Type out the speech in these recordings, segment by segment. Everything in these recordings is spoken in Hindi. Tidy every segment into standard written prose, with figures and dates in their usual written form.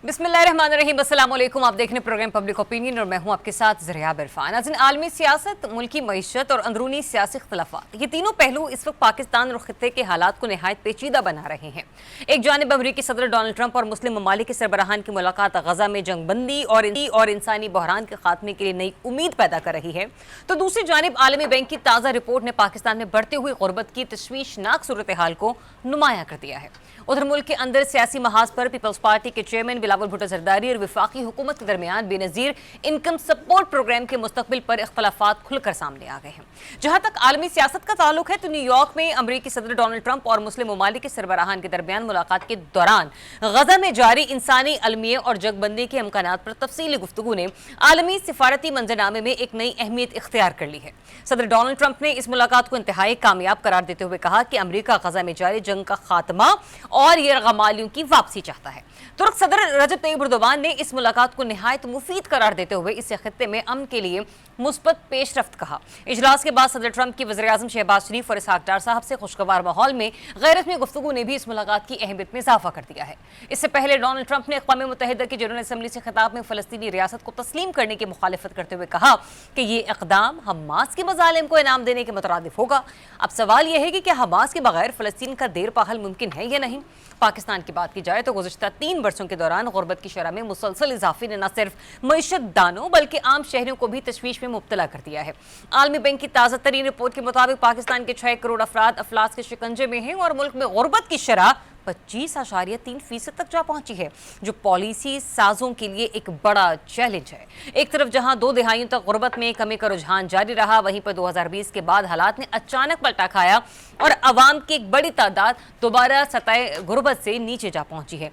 बिस्मिल्लाहिर्रहमानिर्रहीम, अस्सलाम वालेकुम। आप देख रहे हैं प्रोग्राम पब्लिक ओपिनियन और मैं हूं आपके साथ ज़रिया इरफान। नाज़रीन, आलमी सियासत, मुल्की मईशत और अंदरूनी सियासी इख्तलाफात, ये तीनों पहलू इस वक्त पाकिस्तान और खित्ते के हालात को नहायत पेचीदा बना रहे हैं। एक जानिब अमरीकी सदर डोनाल्ड ट्रंप और मुस्लिम ममालिक के सरबराहान की मुलाकात गजा में जंगबंदी और इंसानी बहरान के खात्मे के लिए नई उम्मीद पैदा कर रही है, तो दूसरी जानिब आलमी बैंक की ताज़ा रिपोर्ट ने पाकिस्तान में बढ़ती हुई गुर्बत की तशवीशनाक सूरत हाल को नुमाया कर दिया है। उधर मुल्क के अंदर सियासी महाज पर पीपल्स पार्टी के चेयरमैन बिलावल भुट्टो जरदारी और वफाकी हुकूमत के दरमियान बेनजीर इनकम सपोर्ट प्रोग्राम के मुस्तकबिल पर इख्तलाफात खुलकर सामने आ गए हैं। जहां तक आलमी सियासत का ताल्लुक है, तो न्यूयॉर्क में अमरीकी सदर डोनाल्ड ट्रंप और मुस्लिम ममालिक के सरबराहान के दरमियान मुलाकात के दौरान गजा में जारी इंसानी अलमिये और जगबंदी के इम्कानात पर तफसीली गुफ्तगू ने आलमी सिफारती मंजरनामे में एक नई अहमियत इख्तियार कर ली है। सदर डोनाल्ड ट्रंप ने इस मुलाकात को इंतहाई कामयाब करार देते हुए कहा कि अमरीका गजा में जारी जंग का खात्मा और यरगमालियों की वापसी चाहता है। तुर्क सदर रजब तय्यिब एर्दोगान ने इस मुलाकात को निहायत मुफीद करार देते हुए इसे खित्ते में अमन के लिए मुस्बत पेशरफ्त कहा। इजलास के बाद सदर ट्रंप की वज़ीर आज़म शहबाज शरीफ और इसहाक डार साहब से खुशगवार माहौल में गैर रस्मी गुफ्तगू ने भी इस मुलाकात की अहमियत में इजाफा कर दिया है। इससे पहले डोनाल्ड ट्रंप ने अक़वाम मुत्तहिदा की जनरल असम्बली से खिताब में फ़लस्तीनी रियासत को तस्लीम करने की मुखालिफत करते हुए कहा कि ये इक़दाम हमास के मज़ालिम को इनाम देने के मुतरादिफ होगा। अब सवाल यह है कि क्या हमास के बगैर फ़लस्तीन का देर पा हल मुमकिन है या नहीं। पाकिस्तान की बात की जाए तो गुज़श्ता 3 वर्षों के दौरान गुर्बत की शरह में मुसलसल इजाफे ने न सिर्फ मईशत दानों बल्कि आम शहरियों को भी तशवीश में मुब्तला कर दिया है। आलमी बैंक की ताज़ा तरीन रिपोर्ट के मुताबिक पाकिस्तान के 6 करोड़ अफराद अफलास के शिकंजे में हैं और मुल्क में गुर्बत की शरह 25.3% तक जा पहुंची है, जो पॉलिसी साजों के लिए एक बड़ा चैलेंज है। एक तरफ जहां 2 दहाइयों तक गुर्बत में कमी का रुझान जारी रहा, वहीं पर 2020 के बाद हालात ने अचानक पलटा खाया और अवाम की एक बड़ी तादाद दोबारा सतह गुर्बत से नीचे जा पहुंची है।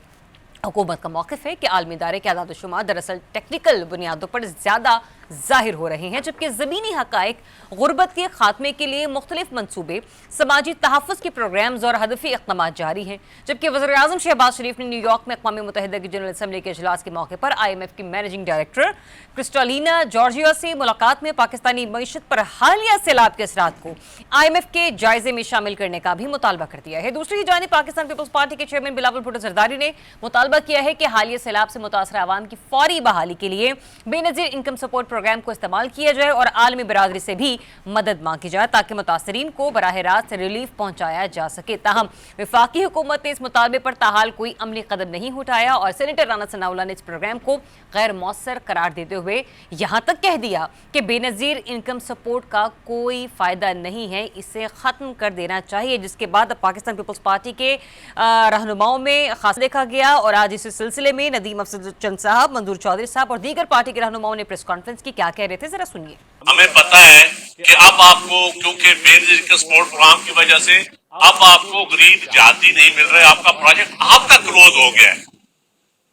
हुकूमत का मौक़िफ़ है कि आलमी इदारे के आदाद-ओ-शुमार दरअसल टेक्निकल बुनियादों पर ज़्यादा जाहिर हो रहे हैं, जबकि ज़मीनी हक़ाइक़ गुर्बत के खात्मे के लिए मुख्तलिफ मनसूबे, समाजी तहफ़्फ़ुज़ के प्रोग्राम्स और हदफ़ी इक़दामात जारी हैं। जबकि वज़ीर आज़म शहबाज शरीफ ने न्यूयॉर्क में अक़वाम मुत्तहिदा की जनरल असम्बली के इजलास के मौके पर IMF की मैनेजिंग डायरेक्टर क्रिस्टालिना जॉर्जिया से मुलाकात में पाकिस्तानी मईशत पर हालिया सैलाब के असरात को IMF के जायजे में शामिल करने का भी मुतालबा कर दिया है। दूसरी जानिब पाकिस्तान पीपल्स पार्टी के चेयरमैन बिलावल भुट्टो जरदारी ने मुतालबा किया है कि हालिया सैलाब से मुतासरा अवाम की फौरी बहाली के लिए बेनज़ीर इनकम सपोर्ट प्रोग्राम को इस्तेमाल किया जाए और आलमी बरादरी से भी मदद मांगी जाए ताकि मुतासरीन को बराह रास्त रिलीफ पहुंचाया जा सके। ताहम वफाकी हुकूमत ने इस मुतालबे पर ताहाल कोई अमली कदम नहीं उठाया और सेनेटर राना सनाउल्लाह ने इस प्रोग्राम को गैर मौसर करार देते हुए यहाँ तक कह दिया कि बेनज़ीर इनकम सपोर्ट का कोई फ़ायदा नहीं है, इसे ख़त्म कर देना चाहिए। जिसके बाद पाकिस्तान पीपल्स पार्टी के रहनुमाओं में खास देखा गया और आज इस सिलसिले में नदीम अफजलचंद साहब, मंजूर चौधरी साहब और दीगर पार्टी के रहनुमाओं ने प्रेस कॉन्फ्रेंस की। क्या कह रहे थे, जरा सुनिए। हमें पता है कि अब आपको, क्योंकि बेनज़ीर इनकम सपोर्ट प्रोग्राम की वजह से अब आपको गरीब जाती नहीं मिल रहे, आपका प्रोजेक्ट आपका क्लोज हो गया है।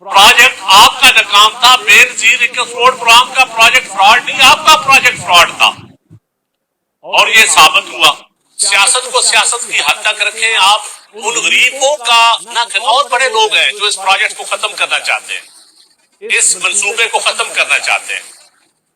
प्रोजेक्ट आपका नाकाम था। बेनज़ीर इनकम सपोर्ट प्रोग्राम का प्रोजेक्ट फ्रॉड नहीं, आपका प्रोजेक्ट फ्रॉड था और ये साबित हुआ। सियासत को सियासत की हद तक रखें। आप उन गरीबों का ना, और बड़े लोग हैं जो इस प्रोजेक्ट को खत्म करना चाहते हैं, इस मंसूबे को खत्म करना चाहते हैं।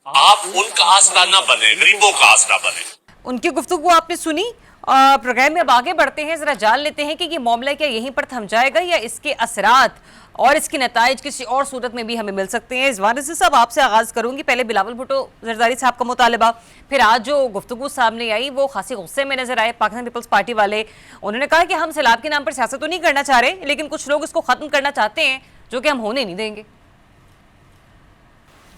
आप उनका आसरा ना बने, गरीबों का आसरा बने। उनकी गुफ्तगू आपने सुनी। प्रोग्राम में अब आगे बढ़ते हैं, जरा जान लेते हैं कि ये मामला क्या यहीं पर थम जाएगा या इसके असरात और इसके नताइज किसी और सूरत में भी हमें मिल सकते हैं। इस वाले से सब आपसे आगाज़ करूंगी। पहले बिलावल भुट्टो जरदारी साहब का मुतालबा, फिर आज जो गुफ्तगू सामने आई वो खासी गुस्से में नजर आए पाकिस्तान पीपल्स पार्टी वाले। उन्होंने कहा कि हम सैलाब के नाम पर सियासत तो नहीं करना चाह रहे, लेकिन कुछ लोग इसको ख़त्म करना चाहते हैं जो कि हम होने नहीं देंगे।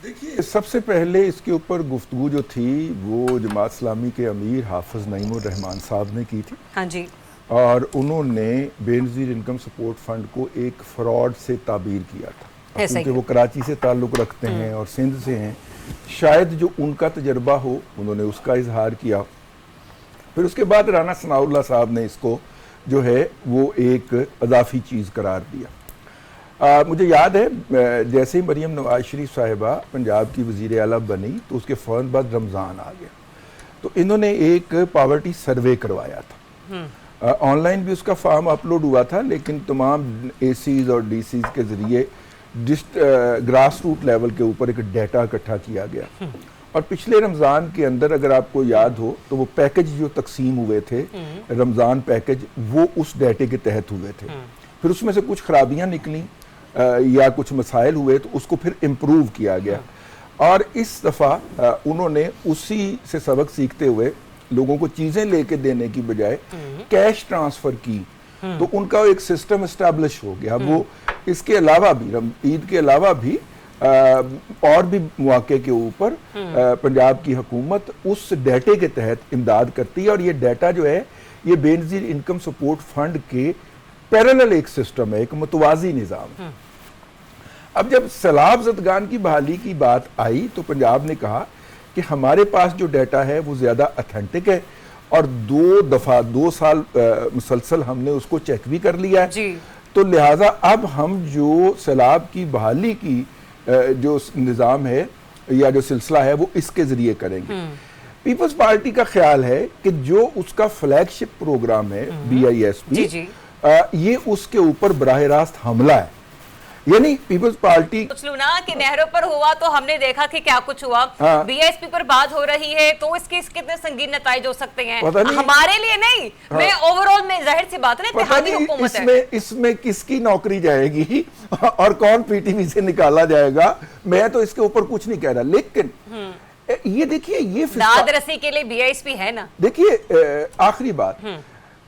देखिए, सबसे पहले इसके ऊपर गुफ्तगू जो थी वो जमात इस्लामी के अमीर हाफिज नईमुर रहमान साहब ने की थी। हाँ जी। और उन्होंने बेनज़ीर इनकम सपोर्ट फंड को एक फ्रॉड से ताबीर किया था, क्योंकि वो कराची से ताल्लुक़ रखते हैं और सिंध से हैं। शायद जो उनका तजर्बा हो, उन्होंने उसका इजहार किया। फिर उसके बाद राना सनाउल्लाह साहब ने इसको जो है वो एक अदाफ़ी चीज़ करार दिया। मुझे याद है जैसे ही मरीम नवाज शरीफ साहिबा पंजाब की वज़ीर आला बनी तो उसके फ़ौरन बाद रमज़ान आ गया, तो इन्होंने एक पावर्टी सर्वे करवाया था। ऑनलाइन भी उसका फॉर्म अपलोड हुआ था, लेकिन तमाम ACs और DCs के ज़रिए ग्रास रूट लेवल के ऊपर एक डाटा इकट्ठा किया गया। और पिछले रमज़ान के अंदर अगर आपको याद हो तो वो पैकेज जो तकसीम हुए थे, रमज़ान पैकेज, वो उस डाटे के तहत हुए थे। फिर उसमें से कुछ खराबियाँ निकली या कुछ मसाइल हुए तो उसको फिर इम्प्रूव किया गया। और इस दफ़ा उन्होंने उसी से सबक सीखते हुए लोगों को चीज़ें लेके देने की बजाय कैश ट्रांसफ़र की, तो उनका एक सिस्टम इस्टेब्लिश हो गया। वो इसके अलावा भी ईद के अलावा भी और भी मौके के ऊपर पंजाब की हुकूमत उस डाटे के तहत इमदाद करती है, और ये डाटा जो है ये बेनज़ीर इनकम सपोर्ट फंड के पैरेलल एक सिस्टम है, एक मुतवाज़ी निज़ाम। अब जब सैलाब ज़दगान की बहाली की बात आई तो पंजाब ने कहा कि हमारे पास जो डाटा है वो ज़्यादा ऑथेंटिक है, और 2 साल मुसलसल हमने उसको चेक भी कर लिया है, तो लिहाजा अब हम जो सैलाब की बहाली की जो निज़ाम है या जो सिलसिला है वो इसके ज़रिए करेंगे। पीपल्स पार्टी का ख्याल है कि जो उसका फ्लैगशिप प्रोग्राम है BISP, ये उसके ऊपर बराह रास्त हमला है। यानी पीपल्स पार्टी कुछ ना कि नहरों पर हुआ तो हमने देखा कि क्या कुछ हुआ, BISP पर बात हो रही है तो इसके कितने संगीन नताइज हो सकते हैं हमारे लिए नहीं, मैं ओवरऑल में जाहिर सी बात है इत्तेहादी हुकूमत है। इसमें किसकी नौकरी जाएगी और कौन PTV से निकाला जाएगा, मैं तो इसके ऊपर कुछ नहीं कह रहा, लेकिन ये देखिए ये दाद रसी के लिए BISP है ना। देखिए आखिरी बात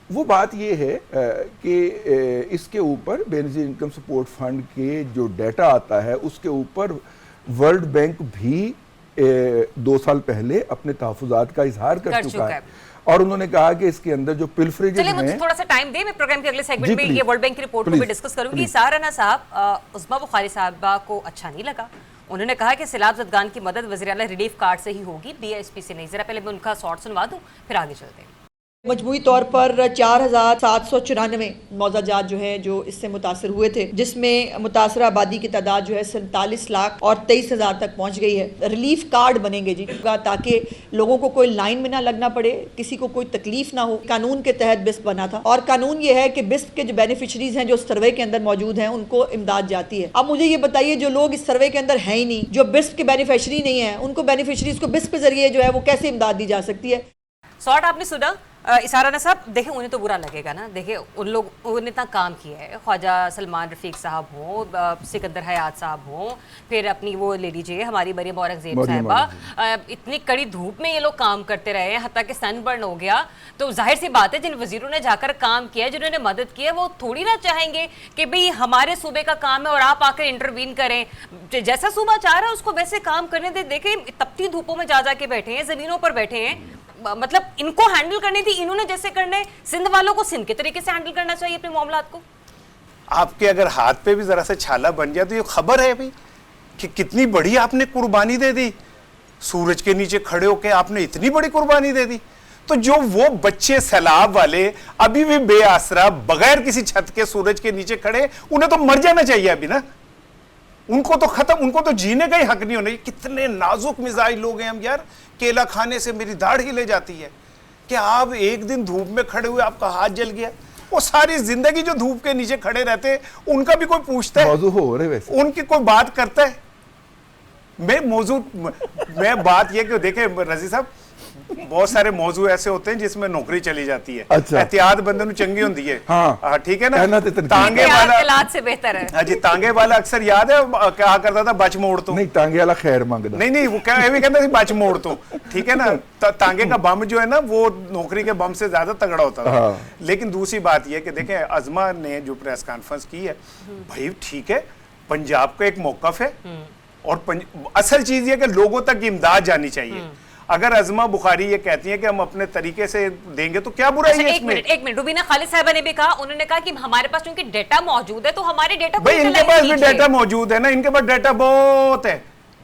वो बात ये है कि इसके ऊपर बेनज़ीर इनकम सपोर्ट फंड के जो डाटा आता है उसके ऊपर वर्ल्ड बैंक भी 2 साल पहले अपने तहफ़्फ़ुज़ात का इजहार कर चुका है, और उन्होंने कहा कि इसके अंदर जो पिल्फरेज हैं। मुझे थोड़ा सा टाइम दे, मैं प्रोग्राम के अगले सेगमेंट में ये वर्ल्ड बैंक की रिपोर्ट को भी डिस्कस करूंगी। सारा राना साहब, उस्मा बुखारी साहबा को अच्छा नहीं लगा, उन्होंने कहा कि सैलाब ज़दगान की मदद वज़ीर आला रिलीफ कार्ड से ही होगी, BISP से नहीं। जरा पहले मैं उनका शॉर्ट सुनवा दूं फिर आगे चलते हैं। मजमूई तौर पर 4794 मौजाजात जो हैं जो इससे मुतासर हुए थे, जिसमें मुतासर आबादी की तादाद जो है 47 लाख और 23,000 तक पहुंच गई है। रिलीफ कार्ड बनेंगे जी, ताकि लोगों को कोई लाइन में ना लगना पड़े, किसी को कोई तकलीफ ना हो। कानून के तहत बिस्प बना था, और कानून ये है कि बिस्प के जो बेनिफिशरीज हैं जो सर्वे के अंदर मौजूद हैं उनको इमदाद जाती है। अब मुझे ये बताइए, जो लोग इस सर्वे के अंदर है ही नहीं, जो बिस्प के बेनिफिशरी नहीं है, उनको बेनिफिशरीज को बिस्प के जरिए जो है वो कैसे इमदाद दी जा सकती है। शॉर्ट आपने सुना इसारा साहब, देखें उन्हें तो बुरा लगेगा ना, देखें उन्होंने इतना काम किया है, ख्वाजा सलमान रफ़ीक साहब हों, सिकंदर हयात साहब हों, फिर अपनी वो ले लीजिए हमारी मरियम औरंगज़ेब साहिबा, इतनी कड़ी धूप में ये लोग काम करते रहे हैं, हत्ता कि सनबर्न हो गया। तो जाहिर सी बात है जिन वजीरों ने जाकर काम किया, जिन्होंने मदद की है, वो थोड़ी ना चाहेंगे कि भाई हमारे सूबे का काम है और आप आकर इंटरवीन करें, जैसा सूबा चाह रहा है उसको वैसे काम करने दे। देखें तपती धूपों में जा के बैठे हैं, ज़मीनों पर बैठे हैं, मतलब इनको हैंडल करनी थी, इन्होंने जैसे करने, सिंध वालों को सिंध के तरीके से हैंडल करना चाहिए अपने मामलात को। आपके अगर हाथ पे भी जरा सा छाला बन जाए तो ये खबर है भाई कि कितनी बड़ी आपने कुर्बानी दे दी, सूरज के नीचे खड़े होके आपने इतनी बड़ी कुर्बानी दे दी। तो जो वो बच्चे सैलाब वाले अभी भी बेआसरा बगैर किसी छत के सूरज के नीचे खड़े, उन्हें तो मर जाना चाहिए अभी ना, उनको तो खत्म, उनको तो जीने का ही हक नहीं होना। कितने नाजुक मिजाज लोग हैं हम यार, केला खाने से मेरी दाढ़ हिले जाती है कि आप एक दिन धूप में खड़े हुए आपका हाथ जल गया, वो सारी जिंदगी जो धूप के नीचे खड़े रहते उनका भी कोई पूछता है, मौजू हो रहे वैसे उनकी कोई बात करता है। मैं बात ये कि देखे रजी साहब, बहुत सारे मौजू ऐसे होते हैं जिसमें नौकरी चली जाती है। अच्छा। एहतियात बंदे चंगी होती है। हाँ। ठीक है ना, तांगे वाला से बेहतर है। हाँ जी, तांगे वाला अक्सर याद है क्या करता था, बच मोड़ तो नहीं, तांगे वाला खैर मांगता नहीं, वो क्या कहता था बच मोड़ तो, ठीक है ना। तांगे का बम जो है ना वो नौकरी के बम से ज्यादा तगड़ा होता था। हाँ। लेकिन दूसरी बात यह कि देखें अज़मा ने जो प्रेस कॉन्फ्रेंस की है, भाई ठीक है, पंजाब का एक मौकफ है, और असल चीज ये कि लोगों तक इमदाद जानी चाहिए। अगर अज़मा बुखारी ये कहती है कि हम अपने तरीके से देंगे तो क्या बुराई है इसमें? एक मिनट, रुबीना खालिद साहिबा ने भी कहा, उन्होंने कहा कि हमारे पास क्योंकि डेटा मौजूद है तो हमारे डेटा भाई इनके पास भी डेटा मौजूद है ना, इनके पास डेटा बहुत है,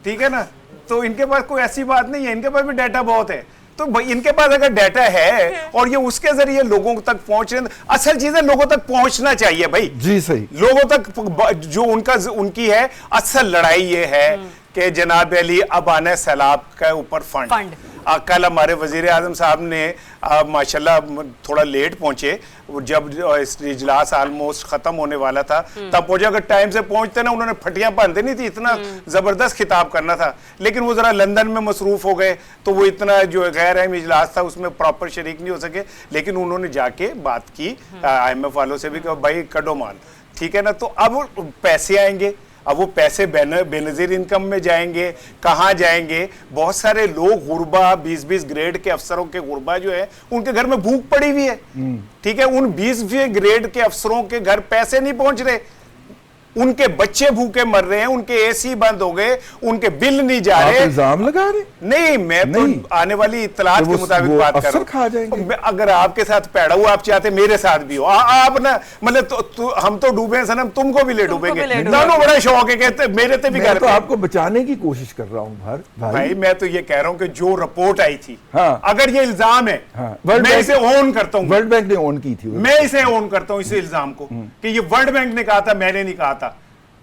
ठीक है ना, तो इनके पास कोई ऐसी बात नहीं है, इनके पास भी डेटा बहुत है। तो भाई इनके पास अगर डाटा है और ये उसके जरिए लोगों तक पहुंच रहे, असल चीजें लोगों तक पहुंचना चाहिए भाई जी, सही लोगों तक जो उनकी है। असल लड़ाई ये है कि जनाब अली अब आने सैलाब के ऊपर फंड। कल हमारे वजीर आजम साहब ने माशाल्लाह थोड़ा लेट पहुंचे, जब इजलास ऑलमोस्ट खत्म होने वाला था तब पहुंचे। अगर टाइम से पहुंचते ना, उन्होंने फटियां बांध देनी थी, इतना जबरदस्त खिताब करना था, लेकिन वो जरा लंदन में मसरूफ हो गए तो वो इतना जो गैर अहम इजलास था उसमें प्रॉपर शरीक नहीं हो सके। लेकिन उन्होंने जाके बात की IMF वालों से भी कि भाई कड़ो माल, ठीक है ना। तो अब पैसे आएंगे, अब वो पैसे बेनजीर इनकम में जाएंगे, कहाँ जाएंगे? बहुत सारे लोग गुरबा 20-20 ग्रेड के अफसरों के गुरबा जो है उनके घर में भूख पड़ी हुई है, ठीक है। उन 20 ग्रेड के अफसरों के घर पैसे नहीं पहुंच रहे, उनके बच्चे भूखे मर रहे हैं, उनके एसी बंद हो गए, उनके बिल नहीं जा रहे। इल्जाम लगा रहे? नहीं, मैं नहीं। तो आने वाली इत्तलात के मुताबिक बात कर रहा हूं। अगर आपके साथ पैड़ा हुआ आप चाहते मेरे साथ भी हो, आप ना मतलब हम तो डूबे हैं सनम, तुमको भी ले डूबेंगे। दोनों बड़ा शौक है, कहते मेरे से भी मैं तो आपको बचाने की कोशिश कर रहा हूं भाई। मैं तो ये कह रहा हूं कि जो रिपोर्ट आई थी, हाँ। अगर ये इल्जाम है, हाँ। मैं इसे ऑन करता हूं। वर्ल्ड बैंक ने ऑन की थी, मैं इसे ऑन करता हूं, इस इल्जाम को कि ये वर्ल्ड बैंक ने कहा था, मैंने नहीं कहा था।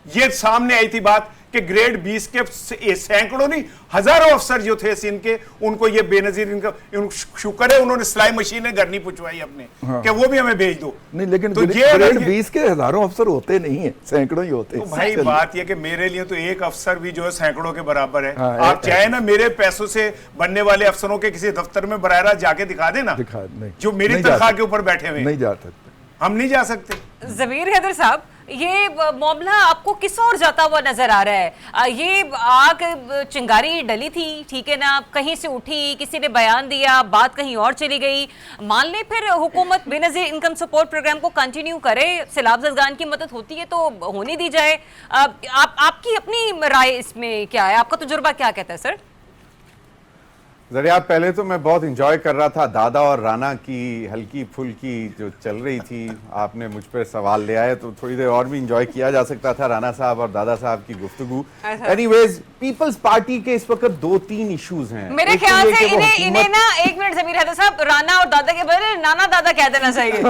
ये सामने आई थी बात कि ग्रेड 20 के सैकड़ों नहीं हजारों अफसर जो थे सिंध के, उनको ये बेनजीर इनका शुक्र है उन्होंने सिलाई मशीनें घर नहीं पुछवाई अपने, हाँ। कि वो भी हमें भेज दो। नहीं, लेकिन तो ग्रेड 20 के हजारों अफसर होते नहीं है, सैकड़ों ही होते हैं। तो भाई बात ये कि मेरे लिए तो एक अफसर भी जो है सैकड़ों के बराबर है। हाँ, आप चाहे ना मेरे पैसों से बनने वाले अफसरों के किसी दफ्तर में बराह रास्त जाके दिखा देना, जो मेरी तनख्वाह के ऊपर बैठे हुए। नहीं जा सकते, हम नहीं जा सकते। ज़मीर हैदर साहब, ये मामला आपको किस ओर जाता हुआ नजर आ रहा है? ये आग चिंगारी डली थी, ठीक है ना, कहीं से उठी, किसी ने बयान दिया, बात कहीं और चली गई। मान ले फिर हुकूमत बेनजीर इनकम सपोर्ट प्रोग्राम को कंटिन्यू करे, सैलाब ज़दगान की मदद होती है तो होने दी जाए। आपकी अपनी राय इसमें क्या है? आपका तजुर्बा क्या कहता है सर? ज़रिया, पहले तो मैं बहुत इंजॉय कर रहा था दादा और राना की हल्की फुल्की जो चल रही थी। आपने मुझ पर सवाल लिया है तो थोड़ी देर और भी इंजॉय किया जा सकता था राना साहब और दादा साहब की गुफ्तगू। एनीवेज, पीपल्स पार्टी के इस वक्त 2-3 इश्यूज हैं। मेरे ख्याल से इन्हें ना, एक मिनट ज़मीर हैदर साहब, राना और दादा के बजाय नाना दादा कह देना चाहिए।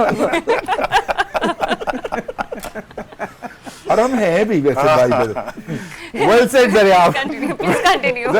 और हम हैं भी वैसे भाई। वेल सेड ज़रिया, प्लीज कंटिन्यू।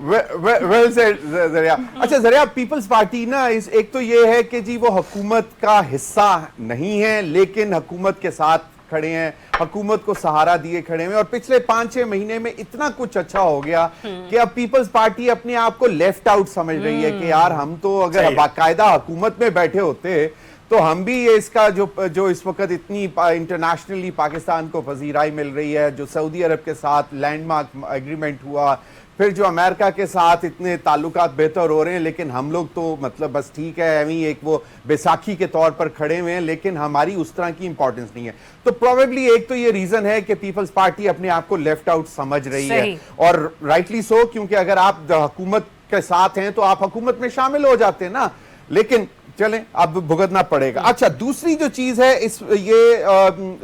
वेल सेड ज़रिया। अच्छा ज़रिया, पीपल्स पार्टी ना इस एक तो ये है कि जी वो हुकूमत का हिस्सा नहीं है, लेकिन हुकूमत के साथ खड़े हैं, हुकूमत को सहारा दिए खड़े हैं। और पिछले 5-6 महीने में इतना कुछ अच्छा हो गया कि अब पीपल्स पार्टी अपने आप को लेफ्ट आउट समझ रही है कि यार हम तो अगर बाकायदा हुकूमत में बैठे होते तो हम भी ये इसका जो इस वक्त इतनी इंटरनेशनली पाकिस्तान को पजीराई मिल रही है, जो सऊदी अरब के साथ लैंडमार्क एग्रीमेंट हुआ, फिर जो अमेरिका के साथ इतने ताल्लुकात बेहतर हो रहे हैं, लेकिन हम लोग तो मतलब बस ठीक है अभी एक वो बैसाखी के तौर पर खड़े हुए हैं, लेकिन हमारी उस तरह की इंपॉर्टेंस नहीं है। तो प्रोबेबली एक तो ये रीजन है कि पीपल्स पार्टी अपने आप को लेफ्ट आउट समझ रही है, और राइटली सो, क्योंकि अगर आप हुकूमत के साथ हैं तो आप हुकूमत में शामिल हो जाते हैं ना, लेकिन चलें अब भुगतना पड़ेगा। अच्छा, दूसरी जो चीज है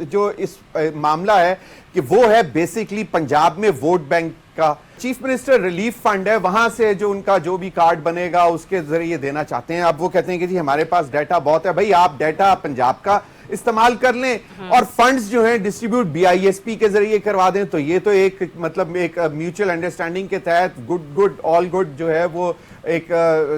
जो इस मामला है कि वो है बेसिकली पंजाब में वोट बैंक का चीफ मिनिस्टर रिलीफ फंड है, वहां से जो उनका जो भी कार्ड बनेगा उसके जरिए देना चाहते हैं। अब वो कहते हैं कि जी हमारे पास डाटा बहुत है। भाई आप डाटा पंजाब का इस्तेमाल कर लें और फंड्स जो हैं डिस्ट्रीब्यूट बीआईएसपी के जरिए करवा दें, तो ये तो एक मतलब एक म्यूचुअल अंडरस्टैंडिंग के तहत गुड ऑल गुड जो है वो एक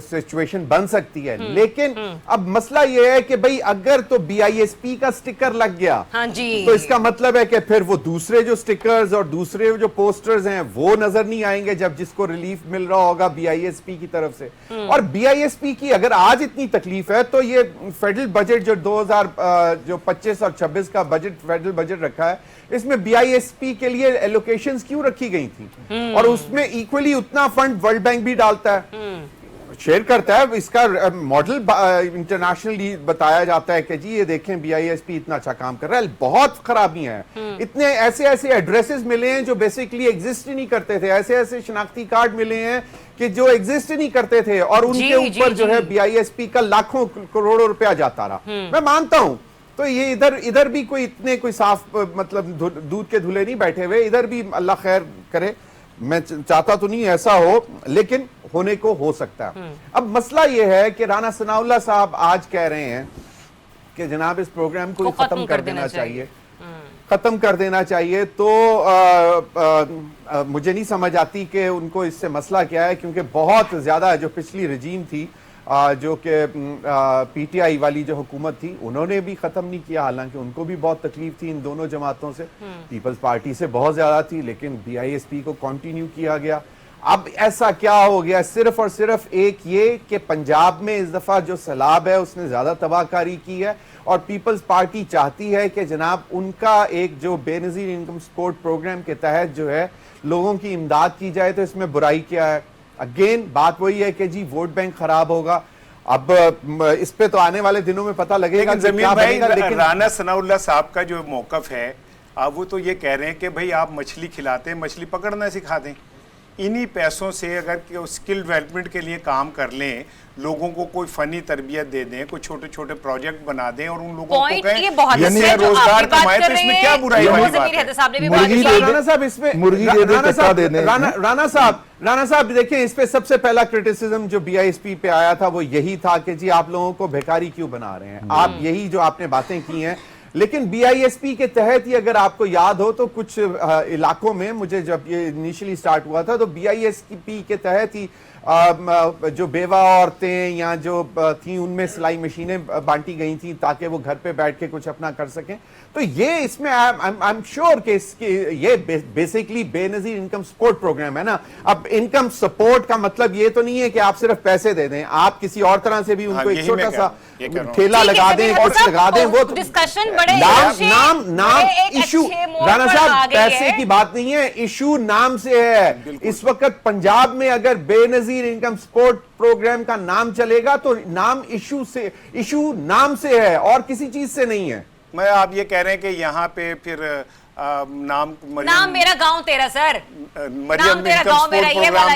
सिचुएशन बन सकती है। लेकिन अब मसला ये है कि भाई अगर तो बीआईएसपी का स्टिकर लग गया, हाँ जी, तो इसका मतलब है कि फिर वो दूसरे जो स्टिकर्स और दूसरे जो पोस्टर्स हैं वो नजर नहीं आएंगे जब जिसको रिलीफ मिल रहा होगा बीआईएसपी की तरफ से। और बीआईएसपी की अगर आज इतनी तकलीफ है तो ये फेडरल बजट जो 2025 और 26 का बजट फेडरल बजट रखा है, इसमें बीआईएसपी के लिए एलोकेशंस क्यों रखी गई थी? और उसमें इक्वली उतना फंड वर्ल्ड बैंक भी डालता है, शेयर करता है। इसका मॉडल इंटरनेशनली बताया जाता है कि जी ये देखें बीआईएसपी इतना अच्छा काम कर रहा है। बहुत खराबियां हैं, इतने ऐसे एड्रेसेस मिले हैं जो बेसिकली एग्जिस्ट ही नहीं करते थे, ऐसे शिनाख्ती कार्ड मिले हैं कि जो एग्जिस्ट ही नहीं करते थे, और उनके ऊपर जो है बीआईएसपी का लाखों करोड़ों रुपया जाता रहा। मैं मानता हूं, तो ये इधर भी कोई साफ मतलब दूध के धुले नहीं बैठे हुए, इधर भी अल्लाह खैर करे। मैं चाहता तो नहीं ऐसा हो, लेकिन होने को हो सकता है। अब मसला ये है कि राना सनाउल्लाह साहब आज कह रहे हैं कि जनाब इस प्रोग्राम को खत्म कर देना चाहिए, खत्म कर देना चाहिए। तो मुझे नहीं समझ आती कि उनको इससे मसला क्या है, क्योंकि बहुत ज्यादा जो पिछली रजीम थी जो कि पीटीआई वाली जो हुकूमत थी, उन्होंने भी खत्म नहीं किया, हालांकि उनको भी बहुत तकलीफ थी इन दोनों जमातों से। पीपल्स पार्टी से बहुत ज्यादा थी, लेकिन बीआईएसपी को कंटिन्यू किया गया। अब ऐसा क्या हो गया, सिर्फ और सिर्फ एक ये कि पंजाब में इस दफा जो सैलाब है उसने ज्यादा तबाहकारी की है और पीपल्स पार्टी चाहती है कि जनाब उनका एक जो बेनजीर इनकम सपोर्ट प्रोग्राम के तहत जो है लोगों की इमदाद की जाए, तो इसमें बुराई क्या है? अगेन बात वही है कि जी वोट बैंक खराब होगा। अब इस पे तो आने वाले दिनों में पता लगेगा लेकिन कि जमीर क्या भाई, बनेगा, लेकिन राना सनाउल्लाह साहब का जो मौकफ है, अब वो तो ये कह रहे हैं कि भाई आप मछली खिलाते हैं, मछली पकड़ना सिखा दें। इन्हीं पैसों से अगर स्किल डेवलपमेंट के लिए काम कर लें, लोगों को कोई फनी तरबियत दे दें, कोई छोटे छोटे प्रोजेक्ट बना दें और उन लोगों को कहें यानी इससे रोजगार कमाए, तो इसमें क्या बुराई वाली बात है? राणा साहब इसमें मुर्गी दे दे, कट्टा दे दे। राणा साहब देखिए, इस पे सबसे पहला क्रिटिसिज्म जो बीआईएसपी पे आया था वो यही था कि जी आप लोगों को भिखारी क्यों बना रहे हैं, आप यही जो आपने बातें की हैं। लेकिन बीआईएसपी के तहत ही अगर आपको याद हो तो कुछ इलाकों में, मुझे जब ये इनिशियली स्टार्ट हुआ था तो बीआईएसपी के तहत ही जो बेवा औरतें या जो थी उनमें सिलाई मशीनें बांटी गई थी ताकि वो घर पे बैठ के कुछ अपना कर सकें। तो ये इसमें आई एम श्योर कि ये basically Benazir income support programme है ना। अब इनकम सपोर्ट का मतलब ये तो नहीं है कि आप सिर्फ पैसे दे दें, आप किसी और तरह से भी उनको एक छोटा सा ठेला लगा दें, कुछ लगा दें। वो डिस्कशन बड़े नाम इशू, राणा साहब पैसे की बात नहीं है, इशू नाम से है। इस वक्त पंजाब में अगर बेनजीर इनकम सपोर्ट प्रोग्राम का नाम चलेगा तो नाम इशू नाम से है और किसी चीज से नहीं है। मैं आप ये कह रहे हैं कि यहाँ पे फिर नाम मेरा गांव तेरा सर, नाम तेरा गांव मेरा, ये वाला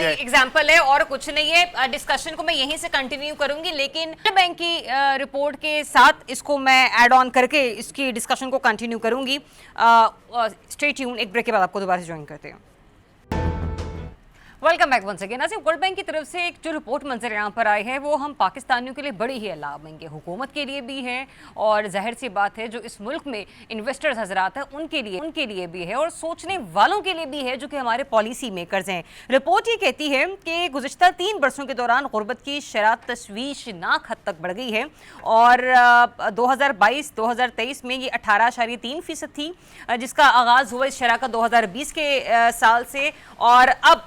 एग्जांपल है और कुछ नहीं है। डिस्कशन को मैं यहीं से कंटिन्यू करूंगी, लेकिन बैंक की रिपोर्ट के साथ इसको मैं ऐड ऑन करके इसकी डिस्कशन को कंटिन्यू करूंगी। स्टे ट्यून, एक ब्रेक के बाद आपको दोबारा से ज्वाइन करते हैं। Welcome back once again. नाज़रीन, वर्ल्ड बैंक की तरफ से एक जो रिपोर्ट मंजर यहाँ पर आई है वो हम पाकिस्तानियों के लिए बड़ी ही अलार्मिंग है, हुकूमत के लिए भी है और जाहिर सी बात है जो इस मुल्क में इन्वेस्टर्स हजरात हैं उनके लिए भी है और सोचने वालों के लिए भी है जो कि हमारे पॉलिसी मेकर्स हैं। रिपोर्ट ये कहती है कि गुज़िश्ता 3 बरसों के दौरान गुर्बत की शरह तशवीशनाक हद तक बढ़ गई है और 2022-2023 में ये 18.3% थी, जिसका आगाज़ हुआ इस शरह का 2020 के साल से और अब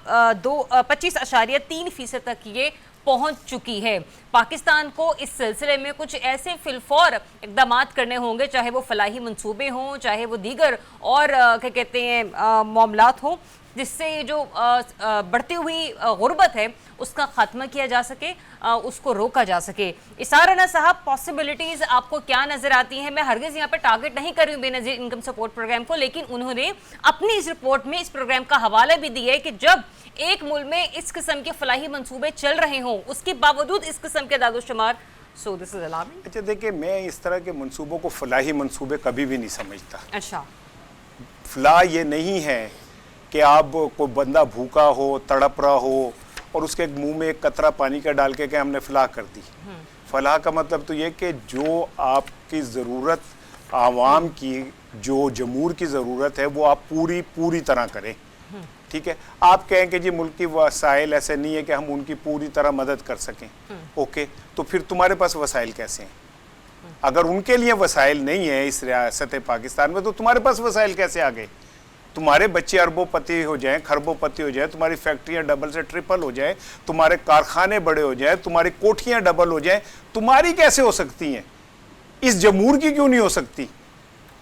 25.3% तक ये पहुंच चुकी है। पाकिस्तान को इस सिलसिले में कुछ ऐसे फिलफौर इक़दाम करने होंगे, चाहे वो फलाही मंसूबे हों, चाहे वो दीगर और क्या कहते हैं मामलात हों, जिससे जो बढ़ती हुई गुर्बत है उसका खात्मा किया जा सके, उसको रोका जा सके। इसार राना साहब, पॉसिबिलिटीज़ आपको क्या नज़र आती हैं? मैं हरगिज़ यहाँ पर टारगेट नहीं कर रही हूँ बेनज़ीर इनकम सपोर्ट प्रोग्राम को, लेकिन उन्होंने अपनी इस रिपोर्ट में इस प्रोग्राम का हवाला भी दिया है कि जब एक मुल्क में इस किस्म के फलाही मंसूबे चल रहे हों उसके बावजूद इस किस्म के दादोशुमार, सो दिस इज अलार्मिंग। अच्छा देखिए, मैं इस तरह के मंसूबों को फलाही मंसूबे कभी भी नहीं समझता। अच्छा, फलाह ये नहीं है कि आप कोई बंदा भूखा हो, तड़प रहा हो और उसके मुंह में एक कतरा पानी का डाल के हमने फलाह कर दी। फलाह का मतलब तो ये कि जो आपकी ज़रूरत, आवाम की जो जमूर की ज़रूरत है वो आप पूरी तरह करें। ठीक है, आप कहें कि जी मुल्क की वसाइल ऐसे नहीं है कि हम उनकी पूरी तरह मदद कर सकें। ओके, तो फिर तुम्हारे पास वसाइल कैसे हैं? अगर उनके लिए वसाइल नहीं है इस रियासत पाकिस्तान में तो तुम्हारे पास वसाइल कैसे आ गए? तुम्हारे बच्चे अरबोपति हो जाएं, खरबोपति हो जाएं, तुम्हारी फैक्ट्रियां डबल से ट्रिपल हो जाएं, तुम्हारे कारखाने बड़े हो जाएं, तुम्हारी कोठियां डबल हो जाएं, तुम्हारी कैसे हो सकती हैं? इस जमूर की क्यों नहीं हो सकती?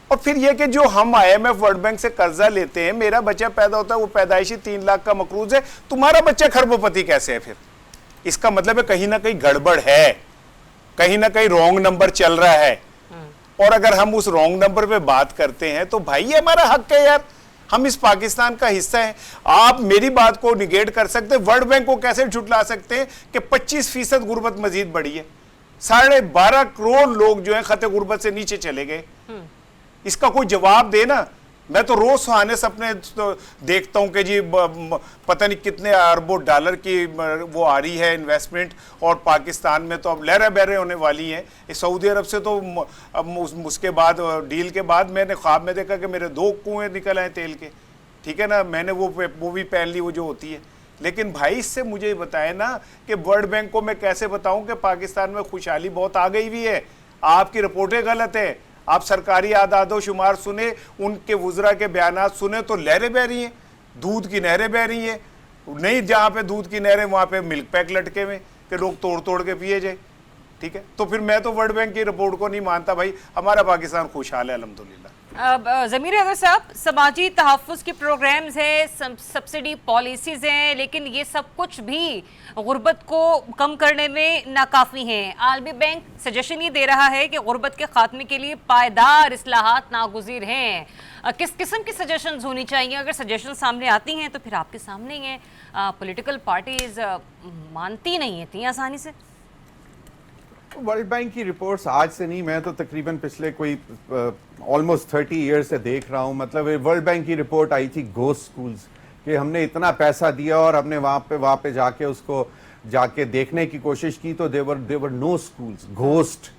और फिर यह कि जो हम IMF वर्ल्ड बैंक से कर्जा लेते हैं, मेरा बच्चा पैदा होता है वो पैदाइशी 3 लाख का मकरूज है, तुम्हारा बच्चा खरबोपति कैसे है? फिर इसका मतलब है कहीं ना कहीं गड़बड़ है, कहीं ना कहीं रॉन्ग नंबर चल रहा है। और अगर हम उस रॉन्ग नंबर पे बात करते हैं तो भाई ये हमारा हक है यार, हम इस पाकिस्तान का हिस्सा हैं। आप मेरी बात को निगेट कर सकते हैं, वर्ल्ड बैंक को कैसे झुटला सकते हैं कि 25% गुर्बत मजीद बढ़ी है, 12.5 करोड़ लोग जो है खते गुर्बत से नीचे चले गए। इसका कोई जवाब दे ना। मैं तो रोज सुहाने सपने तो देखता हूं कि जी पता नहीं कितने अरबों डॉलर की वो आ रही है इन्वेस्टमेंट और पाकिस्तान में तो अब लहरें बहरें होने वाली हैं। सऊदी अरब से तो उसके बाद डील के बाद मैंने ख्वाब में देखा कि मेरे 2 कुएं निकल आए तेल के। ठीक है ना, मैंने वो भी पहन ली वो जो होती है। लेकिन भाई इससे मुझे बताए ना कि वर्ल्ड बैंक को मैं कैसे बताऊं कि पाकिस्तान में खुशहाली बहुत आ गई हुई है। आपकी रिपोर्टें गलत है। आप सरकारी आदादो शुमार सुने, उनके वुज़रा के बयानात सुने तो लहरें बह रही हैं, दूध की नहरें बह रही हैं। नहीं जहां पे दूध की नहरें वहां पे मिल्क पैक लटके हुए कि लोग तोड़ तोड़ के पिए जाए। ठीक है, तो फिर मैं तो वर्ल्ड बैंक की रिपोर्ट को नहीं मानता भाई, हमारा पाकिस्तान खुशहाल है अल्हम्दुलिल्लाह। ज़मीर अगर साहब, समाजी तहफ़्फ़ुज़ के प्रोग्राम्स हैं, सब्सिडी पॉलिसीज़ हैं, लेकिन ये सब कुछ भी गुर्बत को कम करने में नाकाफ़ी हैं। आलमी बैंक सजेशन ये दे रहा है कि गुर्बत के ख़ात्मे के लिए पायदार इस्लाहात नागुज़ीर हैं। किस किस्म की सजेशंस होनी चाहिए? अगर सजेशन सामने आती हैं तो फिर आपके सामने ही हैं। पॉलिटिकल पार्टीज़ मानती नहीं हैं इतनी आसानी से। वर्ल्ड बैंक की रिपोर्ट्स आज से नहीं, मैं तो तकरीबन पिछले कोई ऑलमोस्ट 30 ईयर से देख रहा हूँ। मतलब वर्ल्ड बैंक की रिपोर्ट आई थी घोस्ट स्कूल्स, कि हमने इतना पैसा दिया और हमने वहाँ पे जाके उसको जाके देखने की कोशिश की तो देवर नो स्कूल्स, घोस्ट,